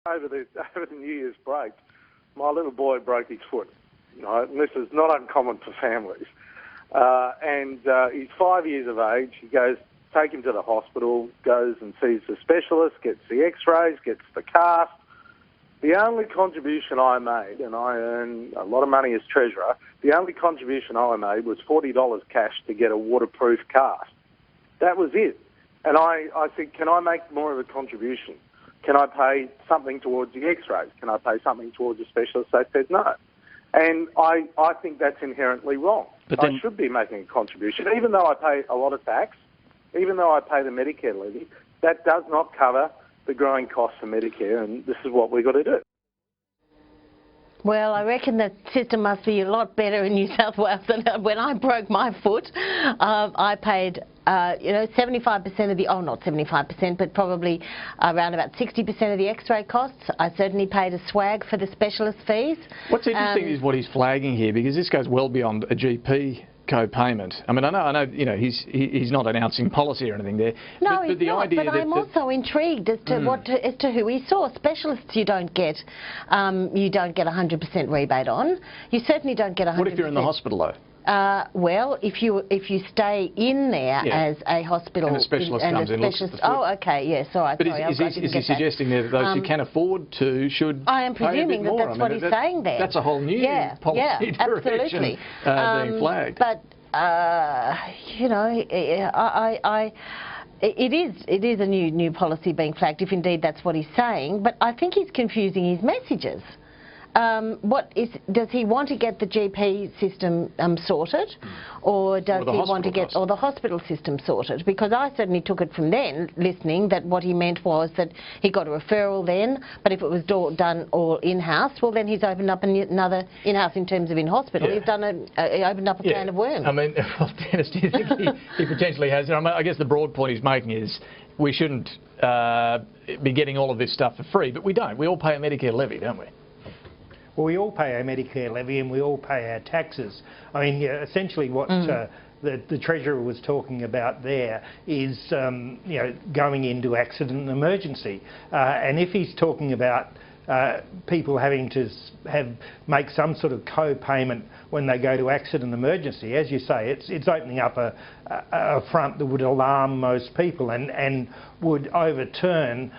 Over the New Year's break, my little boy broke his foot. And this is not uncommon for families. He's 5 years of age. He goes, take him to the hospital, goes and sees the specialist, gets the x-rays, gets the cast. The only contribution I made, and I earn a lot of money as treasurer, the only contribution I made was $40 cash to get a waterproof cast. That was it. And I said, can I make more of a contribution? Can I pay something towards the x-rays? Can I pay something towards the specialist? They said no. And I think that's inherently wrong. But I should be making a contribution. Even though I pay a lot of tax, even though I pay the Medicare levy, that does not cover the growing costs of Medicare, and this is what we've got to do. Well, I reckon the system must be a lot better in New South Wales than when I broke my foot. I paid, 75% of the, not 75%, but probably around about 60% of the x-ray costs. I certainly paid a swag for the specialist fees. What's interesting is what he's flagging here, because this goes well beyond a GP co-payment. I mean, I know, he's not announcing policy or anything there. No, he's not. But I'm also intrigued as to as to who he saw. Specialists, you don't get 100% rebate on. You certainly don't get 100%. What if you're in the hospital though? Well, if you stay in there as a hospital and a specialist comes in and looks at the foot. Oh, okay, yes, all right. But is he suggesting there that those who can afford to should I am presuming pay a bit more? that's what he's saying there. That's a whole new policy direction being flagged. But it is a new policy being flagged, if indeed that's what he's saying. But I think he's confusing his messages. Does he want to get the GP system sorted, or does he want to get the hospital system sorted? Because I certainly took it from then, listening, that what he meant was that he got a referral then, but if it was done all in-house, well then he's opened up another in-house in terms of in-hospital. He's opened up a can of worms. I mean, well, Dennis, do you think he potentially has? I guess the broad point he's making is we shouldn't be getting all of this stuff for free, but we don't. We all pay a Medicare levy, don't we? Well, we all pay our Medicare levy and we all pay our taxes. I mean, essentially what the Treasurer was talking about there is, going into accident and emergency. And if he's talking about people having to make some sort of co-payment when they go to accident and emergency, as you say, it's opening up a front that would alarm most people and would overturn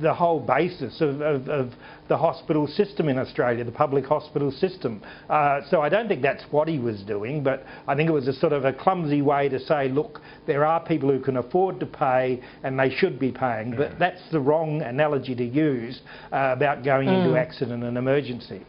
the whole basis of the hospital system in Australia, the public hospital system. So I don't think that's what he was doing, but I think it was a sort of a clumsy way to say, look, there are people who can afford to pay and they should be paying, but that's the wrong analogy to use about going into accident and emergency.